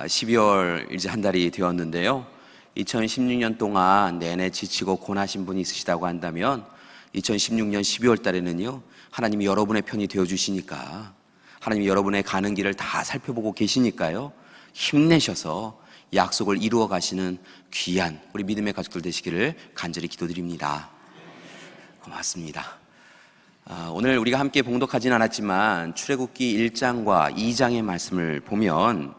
12월 이제 한 달이 되었는데요. 2016년 동안 내내 지치고 고나신 분이 있으시다고 한다면 2016년 12월 달에는요, 하나님이 여러분의 편이 되어주시니까, 하나님이 여러분의 가는 길을 다 살펴보고 계시니까요, 힘내셔서 약속을 이루어 가시는 귀한 우리 믿음의 가족들 되시기를 간절히 기도드립니다. 고맙습니다. 오늘 우리가 함께 봉독하진 않았지만 출애굽기 1장과 2장의 말씀을 보면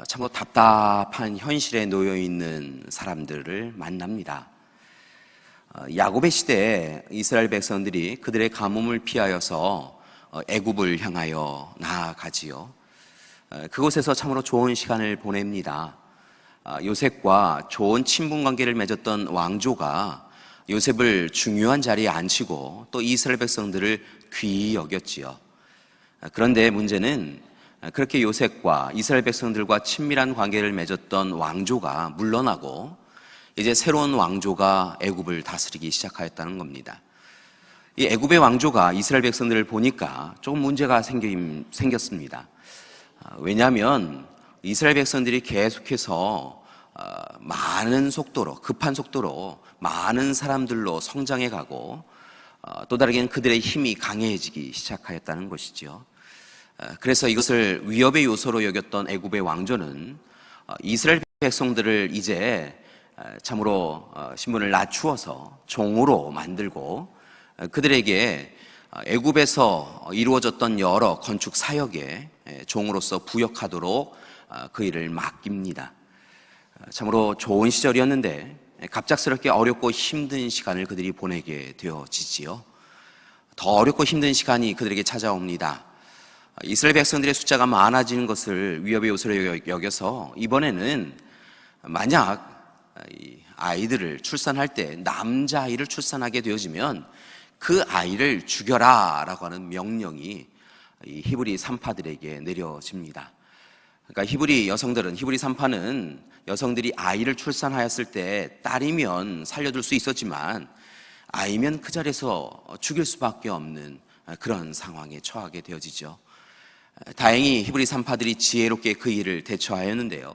참으로 답답한 현실에 놓여 있는 사람들을 만납니다. 야곱의 시대에 이스라엘 백성들이 그들의 가뭄을 피하여서 애굽을 향하여 나아가지요. 그곳에서 참으로 좋은 시간을 보냅니다. 요셉과 좋은 친분 관계를 맺었던 왕조가 요셉을 중요한 자리에 앉히고 또 이스라엘 백성들을 귀히 여겼지요. 그런데 문제는 그렇게 요셉과 이스라엘 백성들과 친밀한 관계를 맺었던 왕조가 물러나고 이제 새로운 왕조가 애굽을 다스리기 시작하였다는 겁니다. 이 애굽의 왕조가 이스라엘 백성들을 보니까 조금 문제가 생겼습니다. 왜냐하면 이스라엘 백성들이 계속해서 많은 속도로, 급한 속도로 많은 사람들로 성장해 가고 또 다르게는 그들의 힘이 강해지기 시작하였다는 것이죠. 그래서 이것을 위협의 요소로 여겼던 애굽의 왕조는 이스라엘 백성들을 이제 참으로 신분을 낮추어서 종으로 만들고 그들에게 애굽에서 이루어졌던 여러 건축 사역에 종으로서 부역하도록 그 일을 맡깁니다. 참으로 좋은 시절이었는데 갑작스럽게 어렵고 힘든 시간을 그들이 보내게 되어지지요. 더 어렵고 힘든 시간이 그들에게 찾아옵니다. 이스라엘 백성들의 숫자가 많아지는 것을 위협의 요소로 여겨서 이번에는 만약 아이들을 출산할 때 남자아이를 출산하게 되어지면 그 아이를 죽여라 라고 하는 명령이 히브리 산파들에게 내려집니다. 그러니까 히브리 산파는 여성들이 아이를 출산하였을 때 딸이면 살려둘 수 있었지만 아이면 그 자리에서 죽일 수밖에 없는 그런 상황에 처하게 되어지죠. 다행히 히브리 산파들이 지혜롭게 그 일을 대처하였는데요.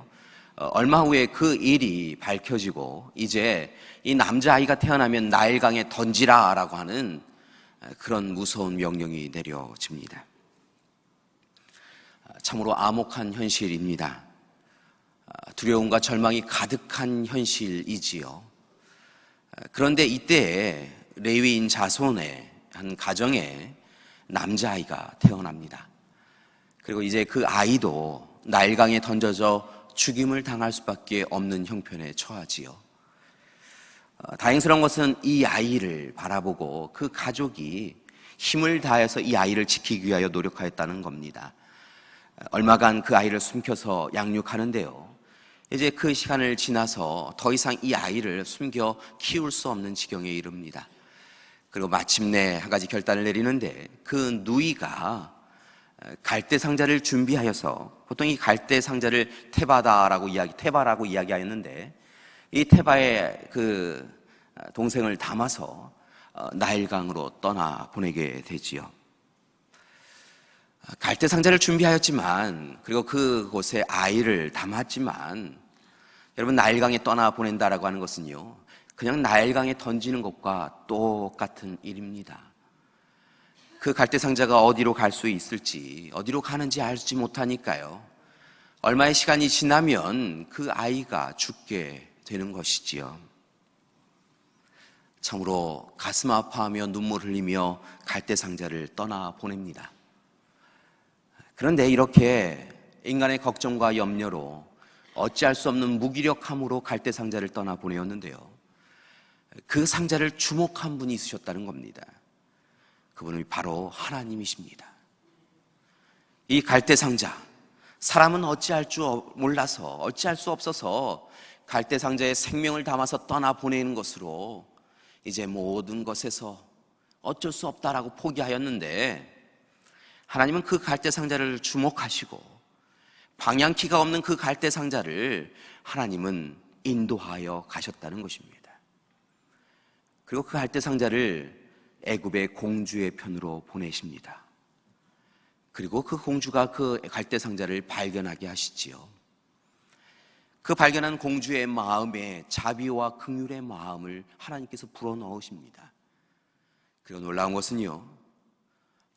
얼마 후에 그 일이 밝혀지고 이제 이 남자아이가 태어나면 나일강에 던지라 라고 하는 그런 무서운 명령이 내려집니다. 참으로 암혹한 현실입니다. 두려움과 절망이 가득한 현실이지요. 그런데 이때에 레위인 자손의 한 가정에 남자아이가 태어납니다. 그리고 이제 그 아이도 나일강에 던져져 죽임을 당할 수밖에 없는 형편에 처하지요. 다행스러운 것은 이 아이를 바라보고 그 가족이 힘을 다해서 이 아이를 지키기 위하여 노력하였다는 겁니다. 얼마간 그 아이를 숨겨서 양육하는데요. 이제 그 시간을 지나서 더 이상 이 아이를 숨겨 키울 수 없는 지경에 이릅니다. 그리고 마침내 한 가지 결단을 내리는데 그 누이가 갈대 상자를 준비하여서 보통 이 갈대 상자를 테바라고 이야기하였는데 이 테바에 그 동생을 담아서 나일강으로 떠나 보내게 되지요. 갈대 상자를 준비하였지만 그리고 그곳에 아이를 담았지만 여러분 나일강에 떠나 보낸다라고 하는 것은요 그냥 나일강에 던지는 것과 똑같은 일입니다. 그 갈대 상자가 어디로 갈 수 있을지 어디로 가는지 알지 못하니까요 얼마의 시간이 지나면 그 아이가 죽게 되는 것이지요. 참으로 가슴 아파하며 눈물 흘리며 갈대 상자를 떠나 보냅니다. 그런데 이렇게 인간의 걱정과 염려로 어찌할 수 없는 무기력함으로 갈대 상자를 떠나 보내었는데요. 그 상자를 주목한 분이 있으셨다는 겁니다. 그분이 바로 하나님이십니다. 이 갈대 상자, 사람은 어찌할 줄 몰라서 어찌할 수 없어서 갈대 상자에 생명을 담아서 떠나 보내는 것으로 이제 모든 것에서 어쩔 수 없다라고 포기하였는데 하나님은 그 갈대 상자를 주목하시고 방향키가 없는 그 갈대 상자를 하나님은 인도하여 가셨다는 것입니다. 그리고 그 갈대 상자를 애굽의 공주의 편으로 보내십니다. 그리고 그 공주가 그 갈대 상자를 발견하게 하시지요. 그 발견한 공주의 마음에 자비와 긍휼의 마음을 하나님께서 불어넣으십니다. 그리고 놀라운 것은요,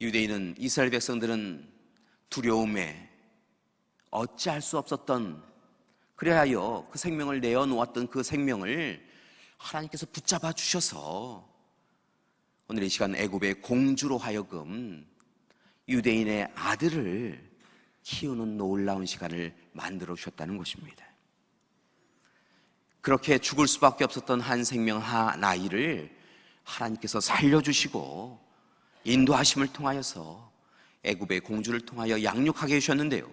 유대인은, 이스라엘 백성들은 두려움에 어찌할 수 없었던, 그래하여 그 생명을 내어놓았던 그 생명을 하나님께서 붙잡아 주셔서 오늘 이 시간 애굽의 공주로 하여금 유대인의 아들을 키우는 놀라운 시간을 만들어 주셨다는 것입니다. 그렇게 죽을 수밖에 없었던 한 생명, 한 아이를 하나님께서 살려주시고 인도하심을 통하여서 애굽의 공주를 통하여 양육하게 해주셨는데요,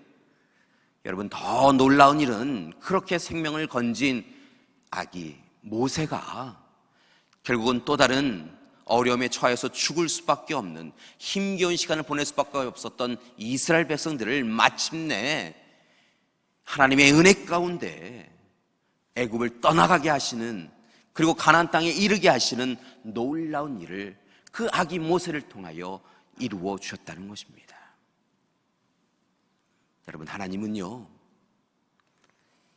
여러분, 더 놀라운 일은 그렇게 생명을 건진 아기 모세가 결국은 또 다른 어려움에 처하여서 죽을 수밖에 없는 힘겨운 시간을 보낼 수밖에 없었던 이스라엘 백성들을 마침내 하나님의 은혜 가운데 애굽을 떠나가게 하시는, 그리고 가나안 땅에 이르게 하시는 놀라운 일을 그 아기 모세를 통하여 이루어 주셨다는 것입니다. 여러분, 하나님은요,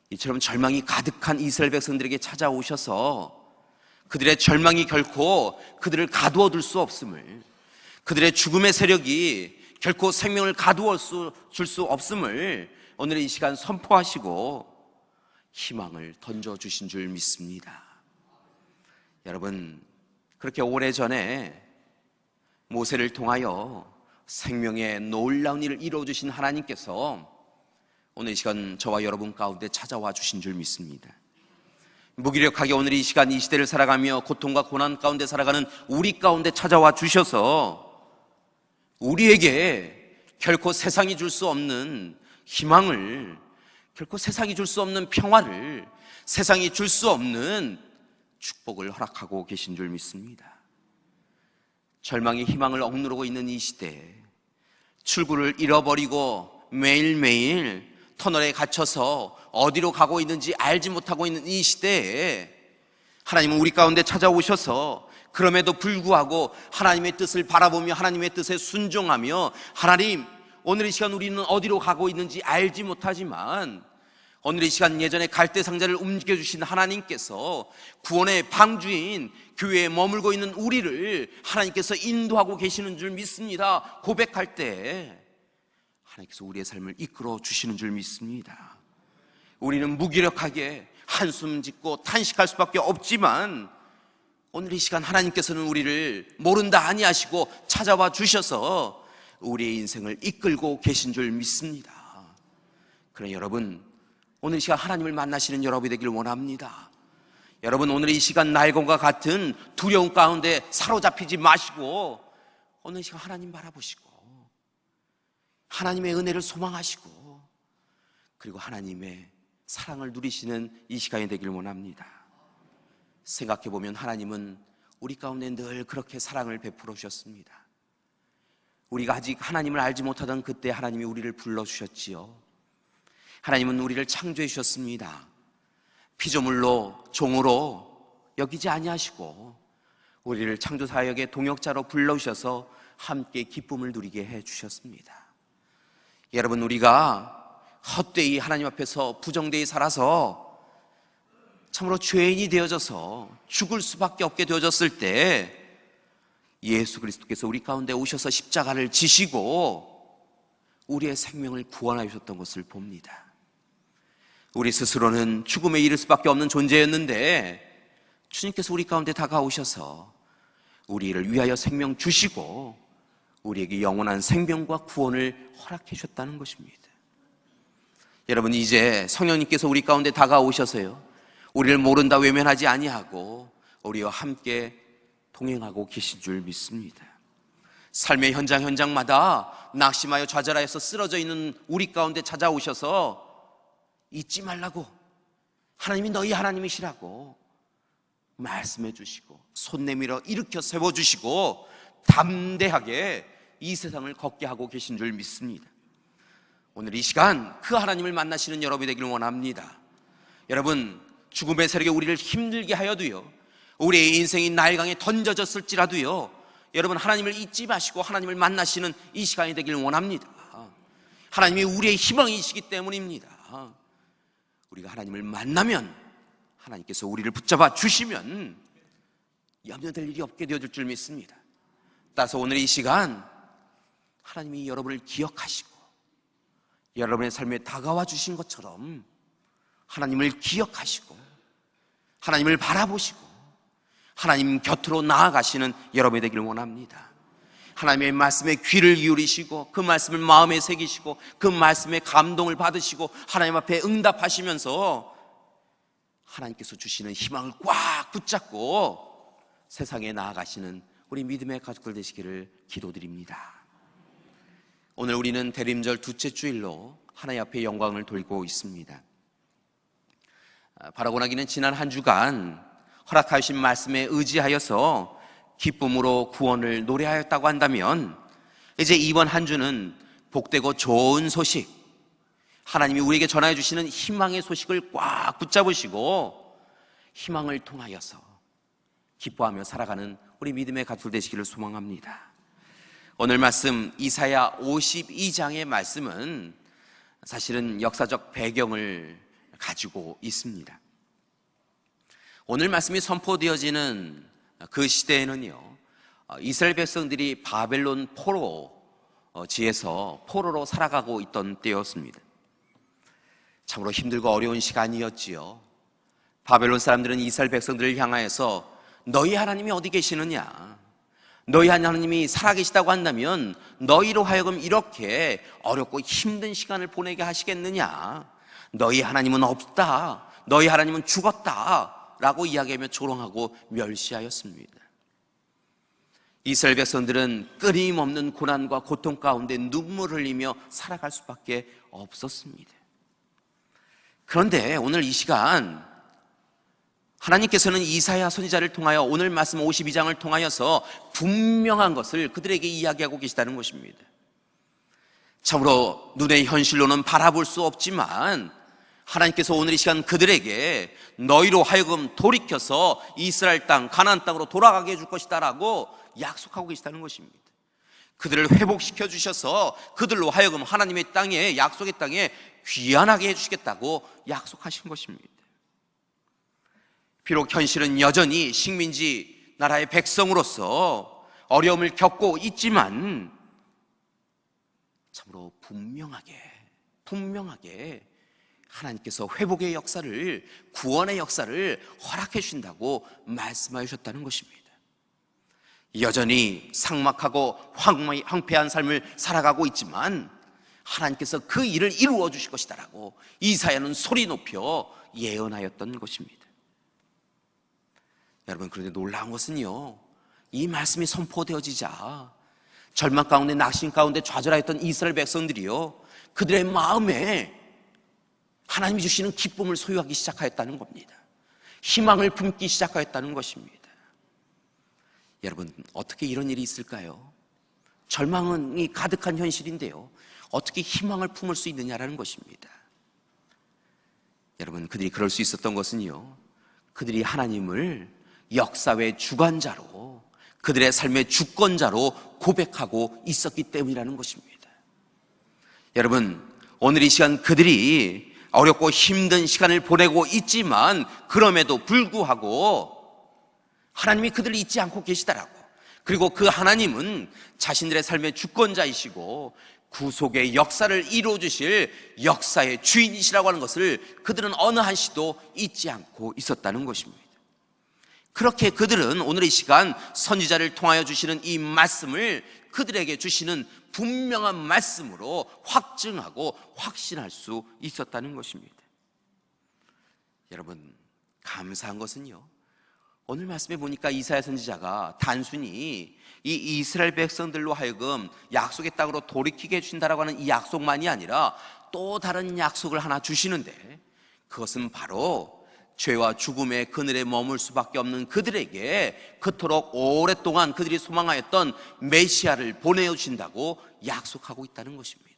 이처럼 절망이 가득한 이스라엘 백성들에게 찾아오셔서 그들의 절망이 결코 그들을 가두어 둘 수 없음을, 그들의 죽음의 세력이 결코 생명을 가두어 줄 수 없음을 오늘 이 시간 선포하시고 희망을 던져주신 줄 믿습니다. 여러분, 그렇게 오래전에 모세를 통하여 생명의 놀라운 일을 이루어주신 하나님께서 오늘 이 시간 저와 여러분 가운데 찾아와 주신 줄 믿습니다. 무기력하게 오늘 이 시간 이 시대를 살아가며 고통과 고난 가운데 살아가는 우리 가운데 찾아와 주셔서 우리에게 결코 세상이 줄 수 없는 희망을, 결코 세상이 줄 수 없는 평화를, 세상이 줄 수 없는 축복을 허락하고 계신 줄 믿습니다. 절망이 희망을 억누르고 있는 이 시대에 출구를 잃어버리고 매일매일 터널에 갇혀서 어디로 가고 있는지 알지 못하고 있는 이 시대에 하나님은 우리 가운데 찾아오셔서 그럼에도 불구하고 하나님의 뜻을 바라보며 하나님의 뜻에 순종하며, 하나님, 오늘 이 시간 우리는 어디로 가고 있는지 알지 못하지만 오늘 이 시간 예전에 갈대 상자를 움직여주신 하나님께서 구원의 방주인 교회에 머물고 있는 우리를 하나님께서 인도하고 계시는 줄 믿습니다. 고백할 때 하나님께서 우리의 삶을 이끌어 주시는 줄 믿습니다. 우리는 무기력하게 한숨 짓고 탄식할 수밖에 없지만 오늘 이 시간 하나님께서는 우리를 모른다 아니하시고 찾아와 주셔서 우리의 인생을 이끌고 계신 줄 믿습니다. 그러나 여러분, 오늘 이 시간 하나님을 만나시는 여러분이 되길 원합니다. 여러분, 오늘 이 시간 날곰과 같은 두려움 가운데 사로잡히지 마시고 오늘 이 시간 하나님 바라보시고 하나님의 은혜를 소망하시고 그리고 하나님의 사랑을 누리시는 이 시간이 되길 원합니다. 생각해보면 하나님은 우리 가운데 늘 그렇게 사랑을 베풀어 주셨습니다. 우리가 아직 하나님을 알지 못하던 그때 하나님이 우리를 불러주셨지요. 하나님은 우리를 창조해 주셨습니다. 피조물로, 종으로 여기지 아니하시고 우리를 창조사역의 동역자로 불러주셔서 함께 기쁨을 누리게 해주셨습니다. 여러분, 우리가 헛되이 하나님 앞에서 부정되이 살아서 참으로 죄인이 되어져서 죽을 수밖에 없게 되어졌을 때 예수 그리스도께서 우리 가운데 오셔서 십자가를 지시고 우리의 생명을 구원하여 주셨던 것을 봅니다. 우리 스스로는 죽음에 이를 수밖에 없는 존재였는데 주님께서 우리 가운데 다가오셔서 우리를 위하여 생명 주시고 우리에게 영원한 생명과 구원을 허락해 주셨다는 것입니다. 여러분, 이제 성령님께서 우리 가운데 다가오셔서요, 우리를 모른다 외면하지 아니하고 우리와 함께 동행하고 계신 줄 믿습니다. 삶의 현장마다 낙심하여 좌절하여서 쓰러져 있는 우리 가운데 찾아오셔서 잊지 말라고, 하나님이 너희 하나님이시라고 말씀해 주시고 손 내밀어 일으켜 세워주시고 담대하게 이 세상을 걷게 하고 계신 줄 믿습니다. 오늘 이 시간 그 하나님을 만나시는 여러분이 되기를 원합니다. 여러분, 죽음의 세력에 우리를 힘들게 하여도요, 우리의 인생이 나일강에 던져졌을지라도요, 여러분, 하나님을 잊지 마시고 하나님을 만나시는 이 시간이 되기를 원합니다. 하나님이 우리의 희망이시기 때문입니다. 우리가 하나님을 만나면 하나님께서 우리를 붙잡아 주시면 염려될 일이 없게 되어질 줄 믿습니다. 따라서 오늘 이 시간 하나님이 여러분을 기억하시고 여러분의 삶에 다가와 주신 것처럼 하나님을 기억하시고 하나님을 바라보시고 하나님 곁으로 나아가시는 여러분이 되기를 원합니다. 하나님의 말씀에 귀를 기울이시고 그 말씀을 마음에 새기시고 그 말씀에 감동을 받으시고 하나님 앞에 응답하시면서 하나님께서 주시는 희망을 꽉 붙잡고 세상에 나아가시는 우리 믿음의 가족들 되시기를 기도드립니다. 오늘 우리는 대림절 둘째 주일로 하나님 앞에 영광을 돌리고 있습니다. 바라고 나기는 지난 한 주간 허락하신 말씀에 의지하여서 기쁨으로 구원을 노래하였다고 한다면 이제 이번 한 주는 복되고 좋은 소식, 하나님이 우리에게 전하여 주시는 희망의 소식을 꽉 붙잡으시고 희망을 통하여서 기뻐하며 살아가는 우리 믿음의 가족 되시기를 소망합니다. 오늘 말씀 이사야 52장의 말씀은 사실은 역사적 배경을 가지고 있습니다. 오늘 말씀이 선포되어지는 그 시대에는요, 이스라엘 백성들이 바벨론 포로지에서 포로로 살아가고 있던 때였습니다. 참으로 힘들고 어려운 시간이었지요. 바벨론 사람들은 이스라엘 백성들을 향하여서 너희 하나님이 어디 계시느냐, 너희 하나님이 살아계시다고 한다면 너희로 하여금 이렇게 어렵고 힘든 시간을 보내게 하시겠느냐, 너희 하나님은 없다, 너희 하나님은 죽었다 라고 이야기하며 조롱하고 멸시하였습니다. 이스라엘 백성들은 끊임없는 고난과 고통 가운데 눈물을 흘리며 살아갈 수밖에 없었습니다. 그런데 오늘 이 시간 하나님께서는 이사야 선지자를 통하여 오늘 말씀 52장을 통하여서 분명한 것을 그들에게 이야기하고 계시다는 것입니다. 참으로 눈의 현실로는 바라볼 수 없지만 하나님께서 오늘 이 시간 그들에게 너희로 하여금 돌이켜서 이스라엘 땅, 가나안 땅으로 돌아가게 해줄 것이다 라고 약속하고 계시다는 것입니다. 그들을 회복시켜 주셔서 그들로 하여금 하나님의 땅에, 약속의 땅에 귀환하게 해주시겠다고 약속하신 것입니다. 비록 현실은 여전히 식민지 나라의 백성으로서 어려움을 겪고 있지만 참으로 분명하게 하나님께서 회복의 역사를, 구원의 역사를 허락해 주신다고 말씀하셨다는 것입니다. 여전히 삭막하고 황폐한 삶을 살아가고 있지만 하나님께서 그 일을 이루어 주실 것이다라고 이사야는 소리 높여 예언하였던 것입니다. 여러분, 그런데 놀라운 것은요, 이 말씀이 선포되어지자 절망 가운데, 낙심 가운데 좌절하였던 이스라엘 백성들이요, 그들의 마음에 하나님이 주시는 기쁨을 소유하기 시작하였다는 겁니다. 희망을 품기 시작하였다는 것입니다. 여러분, 어떻게 이런 일이 있을까요? 절망이 가득한 현실인데요, 어떻게 희망을 품을 수 있느냐라는 것입니다. 여러분, 그들이 그럴 수 있었던 것은요, 그들이 하나님을 역사의 주관자로, 그들의 삶의 주권자로 고백하고 있었기 때문이라는 것입니다. 여러분, 오늘 이 시간 그들이 어렵고 힘든 시간을 보내고 있지만 그럼에도 불구하고 하나님이 그들을 잊지 않고 계시다라고, 그리고 그 하나님은 자신들의 삶의 주권자이시고 구속의 역사를 이루어 주실 역사의 주인이시라고 하는 것을 그들은 어느 한시도 잊지 않고 있었다는 것입니다. 그렇게 그들은 오늘 이 시간 선지자를 통하여 주시는 이 말씀을 그들에게 주시는 분명한 말씀으로 확증하고 확신할 수 있었다는 것입니다. 여러분, 감사한 것은요, 오늘 말씀에 보니까 이사야 선지자가 단순히 이 이스라엘 백성들로 하여금 약속의 땅으로 돌이키게 해주신다라고 하는 이 약속만이 아니라 또 다른 약속을 하나 주시는데, 그것은 바로 죄와 죽음의 그늘에 머물 수밖에 없는 그들에게 그토록 오랫동안 그들이 소망하였던 메시아를 보내주신다고 약속하고 있다는 것입니다.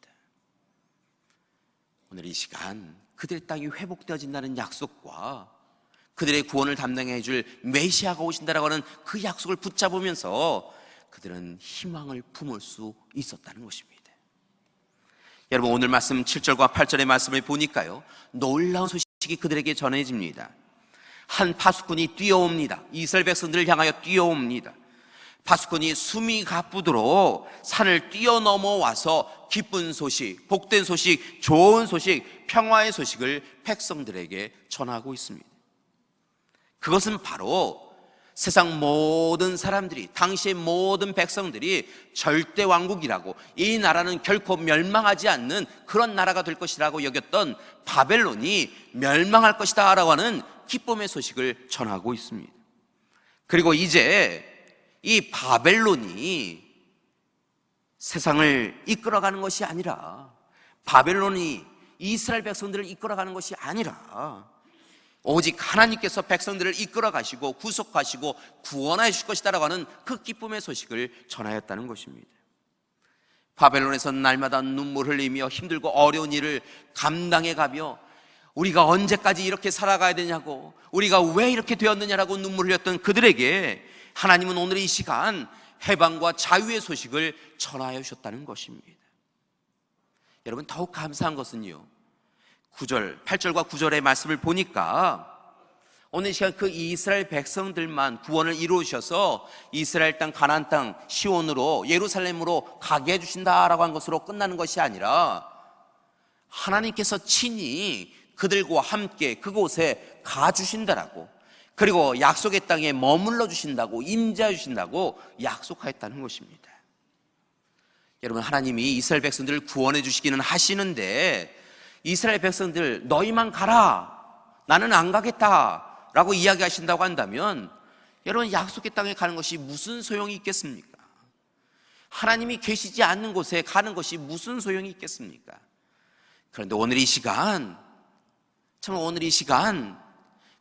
오늘 이 시간 그들의 땅이 회복되어진다는 약속과 그들의 구원을 담당해 줄 메시아가 오신다라고 하는 그 약속을 붙잡으면서 그들은 희망을 품을 수 있었다는 것입니다. 여러분, 오늘 말씀 7절과 8절의 말씀을 보니까요, 놀라운 소식 소식이 그들에게 전해집니다. 한 파수꾼이 뛰어옵니다. 이스라엘 백성들을 향하여 뛰어옵니다. 파수꾼이 숨이 가쁘도록 산을 뛰어넘어와서 기쁜 소식, 복된 소식, 좋은 소식, 평화의 소식을 백성들에게 전하고 있습니다. 그것은 바로 세상 모든 사람들이, 당시의 모든 백성들이 절대 왕국이라고, 이 나라는 결코 멸망하지 않는 그런 나라가 될 것이라고 여겼던 바벨론이 멸망할 것이다 라고 하는 기쁨의 소식을 전하고 있습니다. 그리고 이제 이 바벨론이 세상을 이끌어가는 것이 아니라, 바벨론이 이스라엘 백성들을 이끌어가는 것이 아니라 오직 하나님께서 백성들을 이끌어 가시고 구속하시고 구원하여 주실 것이다라고 하는 그 기쁨의 소식을 전하였다는 것입니다. 바벨론에서 날마다 눈물 흘리며 힘들고 어려운 일을 감당해 가며 우리가 언제까지 이렇게 살아가야 되냐고, 우리가 왜 이렇게 되었느냐라고 눈물 흘렸던 그들에게 하나님은 오늘 이 시간 해방과 자유의 소식을 전하여 주셨다는 것입니다. 여러분, 더욱 감사한 것은요, 8절과 9절의 말씀을 보니까 오늘 이 시간 그 이스라엘 백성들만 구원을 이루어 주셔서 이스라엘 땅, 가나안 땅, 시온으로, 예루살렘으로 가게 해주신다라고 한 것으로 끝나는 것이 아니라 하나님께서 친히 그들과 함께 그곳에 가주신다라고, 그리고 약속의 땅에 머물러 주신다고, 임재해 주신다고 약속하였다는 것입니다. 여러분, 하나님이 이스라엘 백성들을 구원해 주시기는 하시는데 이스라엘 백성들 너희만 가라, 나는 안 가겠다 라고 이야기하신다고 한다면 여러분, 약속의 땅에 가는 것이 무슨 소용이 있겠습니까? 하나님이 계시지 않는 곳에 가는 것이 무슨 소용이 있겠습니까? 그런데 오늘 이 시간, 정말 오늘 이 시간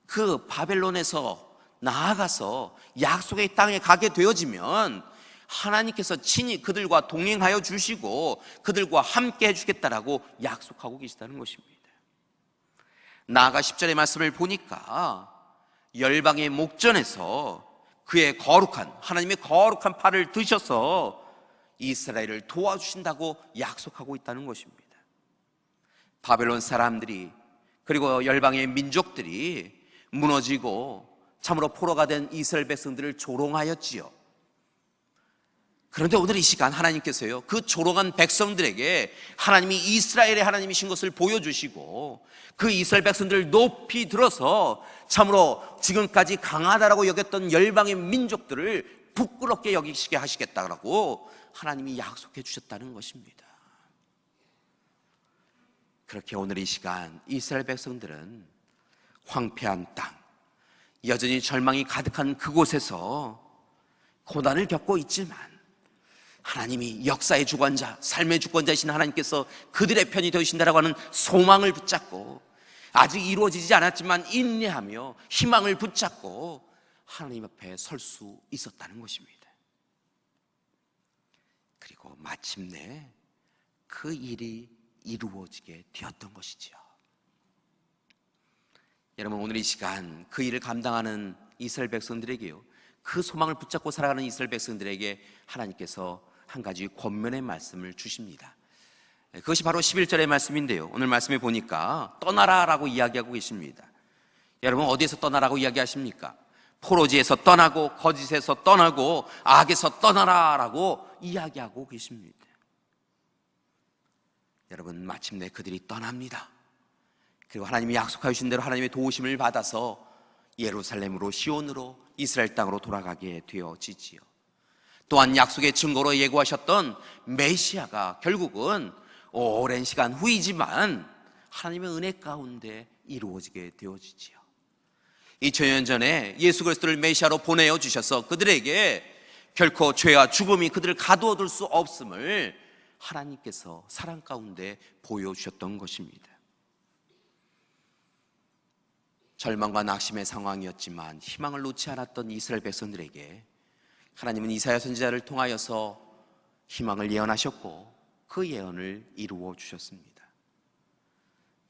그 바벨론에서 나아가서 약속의 땅에 가게 되어지면 하나님께서 친히 그들과 동행하여 주시고 그들과 함께 해주겠다라고 약속하고 계시다는 것입니다. 나아가 10절의 말씀을 보니까 열방의 목전에서 그의 거룩한, 하나님의 거룩한 팔을 드셔서 이스라엘을 도와주신다고 약속하고 있다는 것입니다. 바벨론 사람들이, 그리고 열방의 민족들이 무너지고 참으로 포로가 된 이스라엘 백성들을 조롱하였지요. 그런데 오늘 이 시간 하나님께서요, 그 조롱한 백성들에게 하나님이 이스라엘의 하나님이신 것을 보여주시고 그 이스라엘 백성들을 높이 들어서 참으로 지금까지 강하다라고 여겼던 열방의 민족들을 부끄럽게 여기시게 하시겠다라고 하나님이 약속해 주셨다는 것입니다. 그렇게 오늘 이 시간 이스라엘 백성들은 황폐한 땅, 여전히 절망이 가득한 그곳에서 고난을 겪고 있지만 하나님이 역사의 주관자, 삶의 주권자이신 하나님께서 그들의 편이 되신다라고 하는 소망을 붙잡고 아직 이루어지지 않았지만 인내하며 희망을 붙잡고 하나님 앞에 설 수 있었다는 것입니다. 그리고 마침내 그 일이 이루어지게 되었던 것이지요. 여러분, 오늘 이 시간 그 일을 감당하는 이스라엘 백성들에게요, 그 소망을 붙잡고 살아가는 이스라엘 백성들에게 하나님께서 한 가지 권면의 말씀을 주십니다. 그것이 바로 11절의 말씀인데요, 오늘 말씀에 보니까 떠나라라고 이야기하고 계십니다. 여러분, 어디에서 떠나라고 이야기하십니까? 포로지에서 떠나고 거짓에서 떠나고 악에서 떠나라라고 이야기하고 계십니다. 여러분, 마침내 그들이 떠납니다. 그리고 하나님이 약속하여 주신 대로 하나님의 도우심을 받아서 예루살렘으로, 시온으로, 이스라엘 땅으로 돌아가게 되어지지요. 또한 약속의 증거로 예고하셨던 메시아가 결국은 오랜 시간 후이지만 하나님의 은혜 가운데 이루어지게 되어지지요. 2000년 전에 예수 그리스도를 메시아로 보내어 주셔서 그들에게 결코 죄와 죽음이 그들을 가두어둘 수 없음을 하나님께서 사랑 가운데 보여주셨던 것입니다. 절망과 낙심의 상황이었지만 희망을 놓지 않았던 이스라엘 백성들에게 하나님은 이사야 선지자를 통하여서 희망을 예언하셨고 그 예언을 이루어 주셨습니다.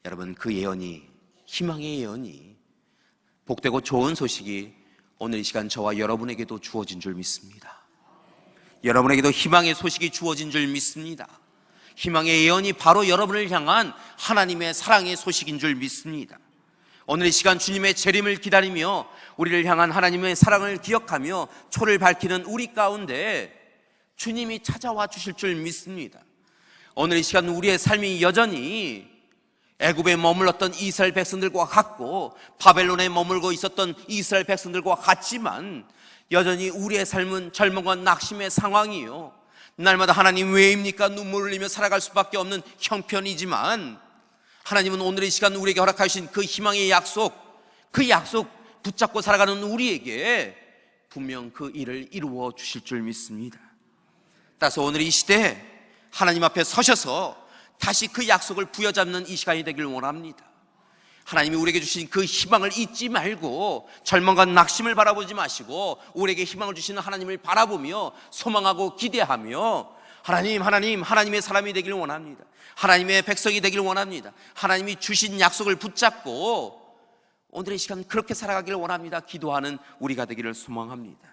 여러분, 그 예언이, 희망의 예언이, 복되고 좋은 소식이 오늘 이 시간 저와 여러분에게도 주어진 줄 믿습니다. 여러분에게도 희망의 소식이 주어진 줄 믿습니다. 희망의 예언이 바로 여러분을 향한 하나님의 사랑의 소식인 줄 믿습니다. 오늘 이 시간 주님의 재림을 기다리며 우리를 향한 하나님의 사랑을 기억하며 초를 밝히는 우리 가운데 주님이 찾아와 주실 줄 믿습니다. 오늘 이 시간 우리의 삶이 여전히 애굽에 머물렀던 이스라엘 백성들과 같고 바벨론에 머물고 있었던 이스라엘 백성들과 같지만 여전히 우리의 삶은 절망과 낙심의 상황이요, 날마다 하나님 왜입니까? 눈물을 흘리며 살아갈 수밖에 없는 형편이지만 하나님은 오늘 이 시간 우리에게 허락하신 그 희망의 약속, 그 약속 붙잡고 살아가는 우리에게 분명 그 일을 이루어 주실 줄 믿습니다. 따라서 오늘 이 시대에 하나님 앞에 서셔서 다시 그 약속을 부여잡는 이 시간이 되길 원합니다. 하나님이 우리에게 주신 그 희망을 잊지 말고 절망과 낙심을 바라보지 마시고 우리에게 희망을 주시는 하나님을 바라보며 소망하고 기대하며 하나님의 사람이 되길 원합니다. 하나님의 백성이 되길 원합니다. 하나님이 주신 약속을 붙잡고 오늘의 시간 그렇게 살아가기를 원합니다. 기도하는 우리가 되기를 소망합니다.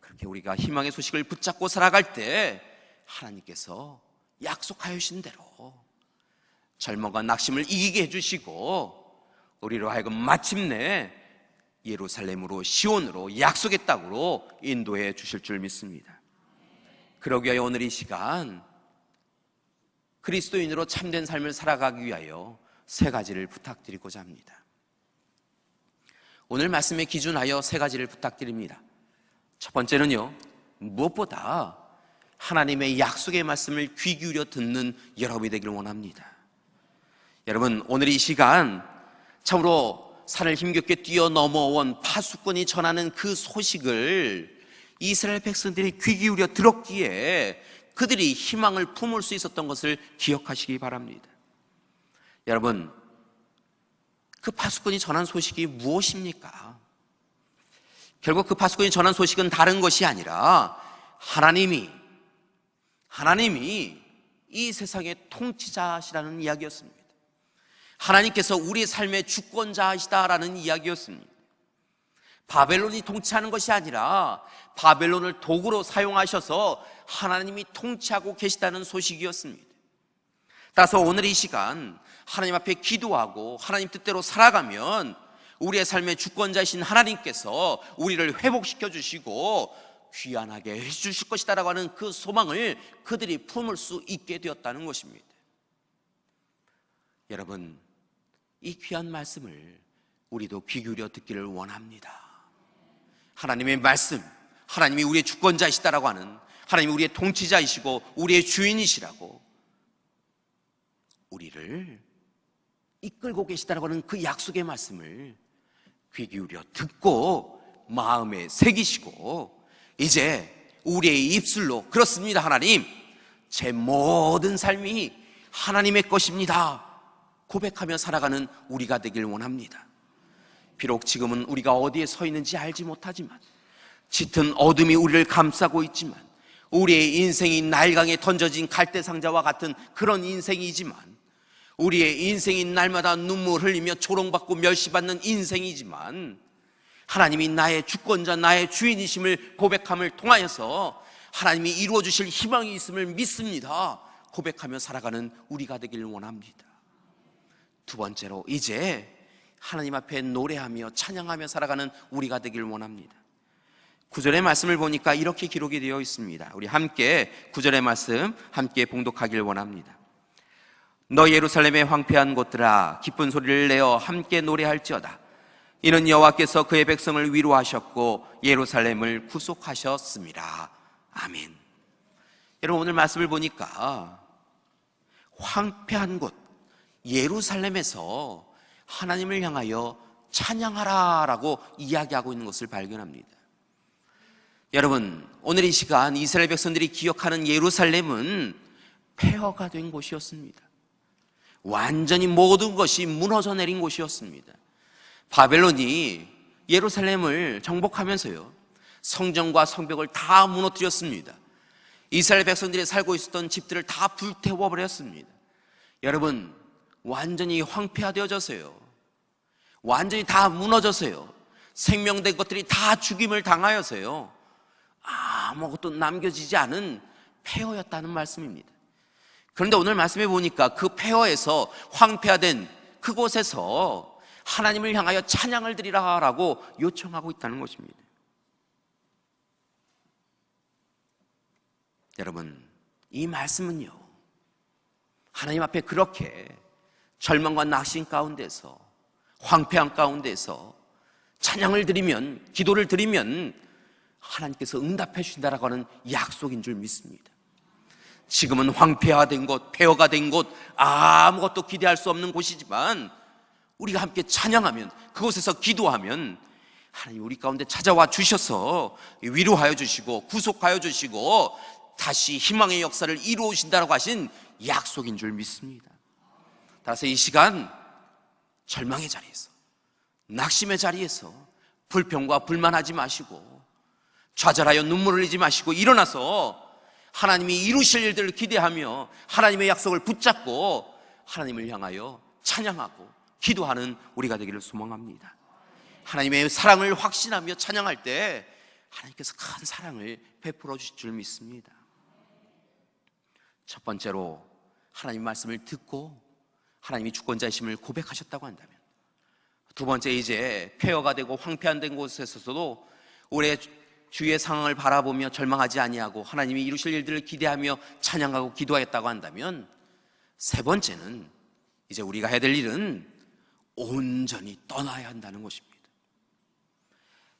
그렇게 우리가 희망의 소식을 붙잡고 살아갈 때 하나님께서 약속하여 주신 대로 절망과 낙심을 이기게 해주시고 우리로 하여금 마침내 예루살렘으로, 시온으로, 약속의 땅으로 인도해 주실 줄 믿습니다. 그러기 위하여 오늘 이 시간 그리스도인으로 참된 삶을 살아가기 위하여 세 가지를 부탁드리고자 합니다. 오늘 말씀에 기준하여 세 가지를 부탁드립니다. 첫 번째는요, 무엇보다 하나님의 약속의 말씀을 귀 기울여 듣는 여러분이 되기를 원합니다. 여러분, 오늘 이 시간 참으로 산을 힘겹게 뛰어넘어온 파수꾼이 전하는 그 소식을 이스라엘 백성들이 귀 기울여 들었기에 그들이 희망을 품을 수 있었던 것을 기억하시기 바랍니다. 여러분, 그 파수꾼이 전한 소식이 무엇입니까? 결국 그 파수꾼이 전한 소식은 다른 것이 아니라 하나님이 이 세상의 통치자시라는 이야기였습니다. 하나님께서 우리 삶의 주권자이시다라는 이야기였습니다. 바벨론이 통치하는 것이 아니라 바벨론을 도구로 사용하셔서 하나님이 통치하고 계시다는 소식이었습니다. 따라서 오늘 이 시간 하나님 앞에 기도하고 하나님 뜻대로 살아가면 우리의 삶의 주권자이신 하나님께서 우리를 회복시켜 주시고 귀환하게 해주실 것이다라고 하는 그 소망을 그들이 품을 수 있게 되었다는 것입니다. 여러분, 이 귀한 말씀을 우리도 귀 기울여 듣기를 원합니다. 하나님의 말씀, 하나님이 우리의 주권자이시다라고 하는, 하나님이 우리의 통치자이시고 우리의 주인이시라고 우리를 이끌고 계시다라고 하는 그 약속의 말씀을 귀 기울여 듣고 마음에 새기시고 이제 우리의 입술로 그렇습니다, 하나님, 제 모든 삶이 하나님의 것입니다 고백하며 살아가는 우리가 되길 원합니다. 비록 지금은 우리가 어디에 서 있는지 알지 못하지만, 짙은 어둠이 우리를 감싸고 있지만, 우리의 인생이 날강에 던져진 갈대상자와 같은 그런 인생이지만, 우리의 인생이 날마다 눈물 흘리며 조롱받고 멸시받는 인생이지만, 하나님이 나의 주권자, 나의 주인이심을 고백함을 통하여서 하나님이 이루어주실 희망이 있음을 믿습니다 고백하며 살아가는 우리가 되길 원합니다. 두 번째로, 이제 하나님 앞에 노래하며 찬양하며 살아가는 우리가 되길 원합니다. 9절의 말씀을 보니까 이렇게 기록이 되어 있습니다. 우리 함께 9절의 말씀 함께 봉독하길 원합니다. 너 예루살렘의 황폐한 곳들아, 기쁜 소리를 내어 함께 노래할지어다. 이는 여호와께서 그의 백성을 위로하셨고 예루살렘을 구속하셨습니다. 아멘. 여러분, 오늘 말씀을 보니까 황폐한 곳 예루살렘에서 하나님을 향하여 찬양하라라고 이야기하고 있는 것을 발견합니다. 여러분, 오늘 이 시간 이스라엘 백성들이 기억하는 예루살렘은 폐허가 된 곳이었습니다. 완전히 모든 것이 무너져 내린 곳이었습니다. 바벨론이 예루살렘을 정복하면서요, 성전과 성벽을 다 무너뜨렸습니다. 이스라엘 백성들이 살고 있었던 집들을 다 불태워버렸습니다. 여러분, 완전히 황폐화되어졌어요. 완전히 다 무너졌어요. 생명된 것들이 다 죽임을 당하여서요, 아무것도 남겨지지 않은 폐허였다는 말씀입니다. 그런데 오늘 말씀해 보니까 그 폐허에서 황폐화된 그곳에서 하나님을 향하여 찬양을 드리라라고 요청하고 있다는 것입니다. 여러분, 이 말씀은요, 하나님 앞에 그렇게 절망과 낙심 가운데서, 황폐한 가운데서 찬양을 드리면, 기도를 드리면 하나님께서 응답해 주신다라고 하는 약속인 줄 믿습니다. 지금은 황폐화된 곳, 폐허가 된 곳, 아무것도 기대할 수 없는 곳이지만 우리가 함께 찬양하면, 그곳에서 기도하면 하나님 우리 가운데 찾아와 주셔서 위로하여 주시고 구속하여 주시고 다시 희망의 역사를 이루어 오신다라고 하신 약속인 줄 믿습니다. 따라서 이 시간 절망의 자리에서, 낙심의 자리에서 불평과 불만하지 마시고 좌절하여 눈물을 흘리지 마시고 일어나서 하나님이 이루실 일들을 기대하며 하나님의 약속을 붙잡고 하나님을 향하여 찬양하고 기도하는 우리가 되기를 소망합니다. 하나님의 사랑을 확신하며 찬양할 때 하나님께서 큰 사랑을 베풀어 주실 줄 믿습니다. 첫 번째로 하나님 말씀을 듣고 하나님이 주권자이심을 고백하셨다고 한다면, 두 번째, 이제 폐허가 되고 황폐한 된 곳에서도 올해 주위의 상황을 바라보며 절망하지 아니하고 하나님이 이루실 일들을 기대하며 찬양하고 기도하였다고 한다면, 세 번째는 이제 우리가 해야 될 일은 온전히 떠나야 한다는 것입니다.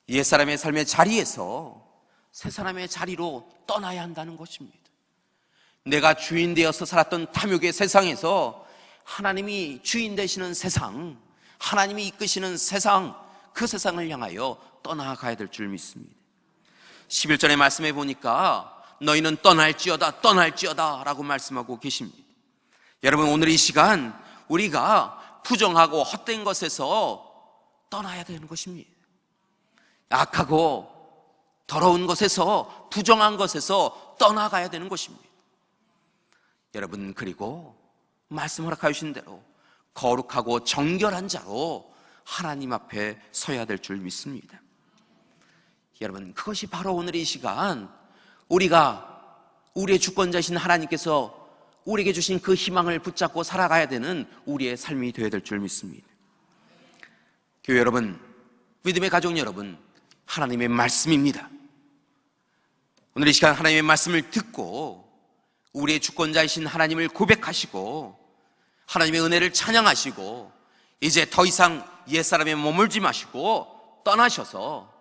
옛사람의 삶의 자리에서 새사람의 자리로 떠나야 한다는 것입니다. 내가 주인 되어서 살았던 탐욕의 세상에서 하나님이 주인 되시는 세상, 하나님이 이끄시는 세상, 그 세상을 향하여 떠나가야 될 줄 믿습니다. 11절의 말씀해 보니까 너희는 떠날지어다 라고 말씀하고 계십니다. 여러분, 오늘 이 시간 우리가 부정하고 헛된 것에서 떠나야 되는 것입니다. 악하고 더러운 것에서, 부정한 것에서 떠나가야 되는 것입니다. 여러분, 그리고 말씀 허락하여 주신 대로 거룩하고 정결한 자로 하나님 앞에 서야 될 줄 믿습니다. 여러분, 그것이 바로 오늘 이 시간 우리가 우리의 주권자이신 하나님께서 우리에게 주신 그 희망을 붙잡고 살아가야 되는 우리의 삶이 되어야 될 줄 믿습니다. 교회 여러분, 믿음의 가족 여러분, 하나님의 말씀입니다. 오늘 이 시간 하나님의 말씀을 듣고 우리의 주권자이신 하나님을 고백하시고 하나님의 은혜를 찬양하시고 이제 더 이상 옛사람에 머물지 마시고 떠나셔서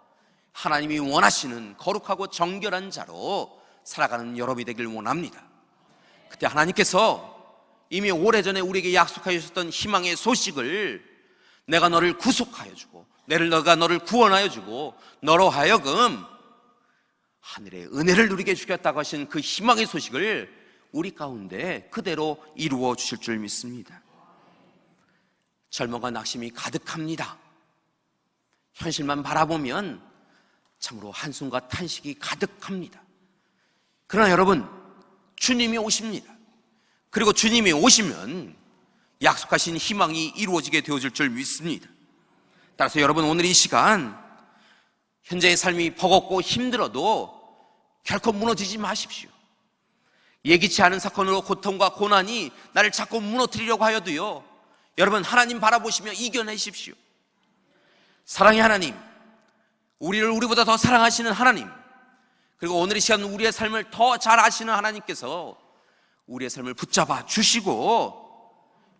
하나님이 원하시는 거룩하고 정결한 자로 살아가는 여러분이 되길 원합니다. 그때 하나님께서 이미 오래전에 우리에게 약속하여 주셨던 희망의 소식을, 내가 너를 구속하여 주고 내가 너를 구원하여 주고 너로 하여금 하늘의 은혜를 누리게 주겠다고 하신 그 희망의 소식을 우리 가운데 그대로 이루어 주실 줄 믿습니다. 절망과 낙심이 가득합니다. 현실만 바라보면 참으로 한숨과 탄식이 가득합니다. 그러나 여러분, 주님이 오십니다. 그리고 주님이 오시면 약속하신 희망이 이루어지게 되어질 줄 믿습니다. 따라서 여러분, 오늘 이 시간 현재의 삶이 버겁고 힘들어도 결코 무너지지 마십시오. 예기치 않은 사건으로 고통과 고난이 나를 자꾸 무너뜨리려고 하여도요, 여러분, 하나님 바라보시며 이겨내십시오. 사랑의 하나님, 우리를 우리보다 더 사랑하시는 하나님, 그리고 오늘 이 시간 우리의 삶을 더 잘 아시는 하나님께서 우리의 삶을 붙잡아 주시고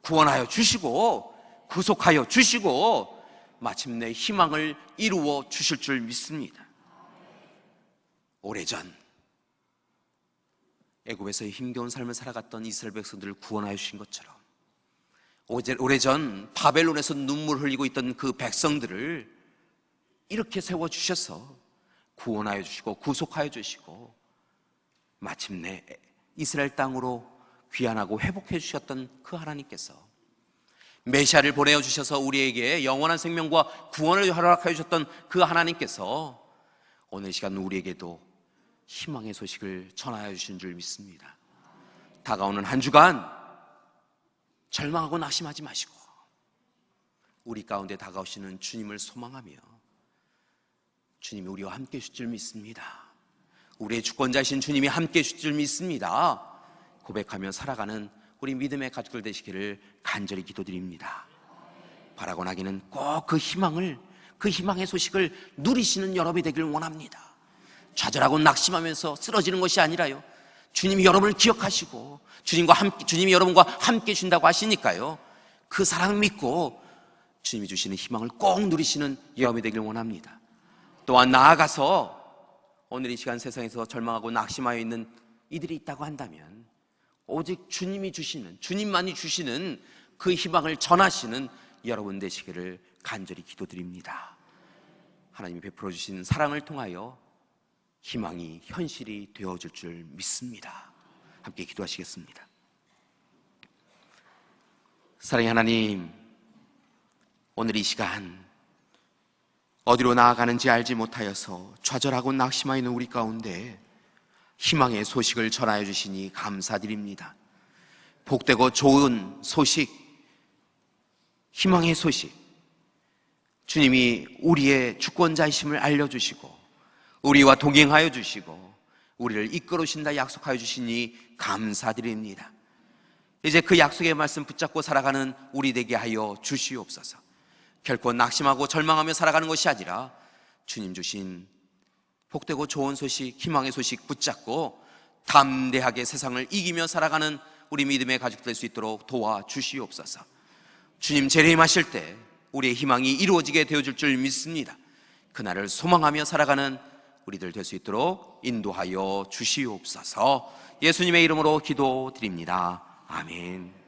구원하여 주시고 구속하여 주시고 마침내 희망을 이루어 주실 줄 믿습니다. 오래전 애굽에서의 힘겨운 삶을 살아갔던 이스라엘 백성들을 구원하여 주신 것처럼, 오래전 바벨론에서 눈물 흘리고 있던 그 백성들을 이렇게 세워주셔서 구원하여 주시고 구속하여 주시고 마침내 이스라엘 땅으로 귀환하고 회복해 주셨던 그 하나님께서 메시아를 보내어 주셔서 우리에게 영원한 생명과 구원을 허락하여 주셨던 그 하나님께서 오늘 이 시간 우리에게도 희망의 소식을 전하여 주신 줄 믿습니다. 다가오는 한 주간 절망하고 낙심하지 마시고 우리 가운데 다가오시는 주님을 소망하며 주님이 우리와 함께 해주실 줄 믿습니다. 우리의 주권자이신 주님이 함께 해주실 줄 믿습니다. 고백하며 살아가는 우리 믿음의 가족들 되시기를 간절히 기도드립니다. 바라고 나기는 꼭 그 희망의 소식을 누리시는 여러분이 되길 원합니다. 좌절하고 낙심하면서 쓰러지는 것이 아니라요, 주님이 여러분을 기억하시고 주님이 여러분과 함께 준다고 하시니까요, 그 사랑 믿고 주님이 주시는 희망을 꼭 누리시는 여러분이 되길 원합니다. 또한 나아가서 오늘 이 시간 세상에서 절망하고 낙심하여 있는 이들이 있다고 한다면 오직 주님만이 주시는 그 희망을 전하시는 여러분 되시기를 간절히 기도드립니다. 하나님이 베풀어 주신 사랑을 통하여 희망이 현실이 되어질 줄 믿습니다. 함께 기도하시겠습니다. 사랑의 하나님, 오늘 이 시간 어디로 나아가는지 알지 못하여서 좌절하고 낙심하여 있는 우리 가운데 희망의 소식을 전하여 주시니 감사드립니다. 복되고 좋은 소식, 희망의 소식, 주님이 우리의 주권자이심을 알려주시고 우리와 동행하여 주시고 우리를 이끌어 주신다 약속하여 주시니 감사드립니다. 이제 그 약속의 말씀 붙잡고 살아가는 우리 되게 하여 주시옵소서. 결코 낙심하고 절망하며 살아가는 것이 아니라 주님 주신 복되고 좋은 소식, 희망의 소식 붙잡고 담대하게 세상을 이기며 살아가는 우리 믿음의 가족 될 수 있도록 도와주시옵소서. 주님 재림하실 때 우리의 희망이 이루어지게 되어줄 줄 믿습니다. 그날을 소망하며 살아가는 우리들 될 수 있도록 인도하여 주시옵소서. 예수님의 이름으로 기도드립니다. 아멘.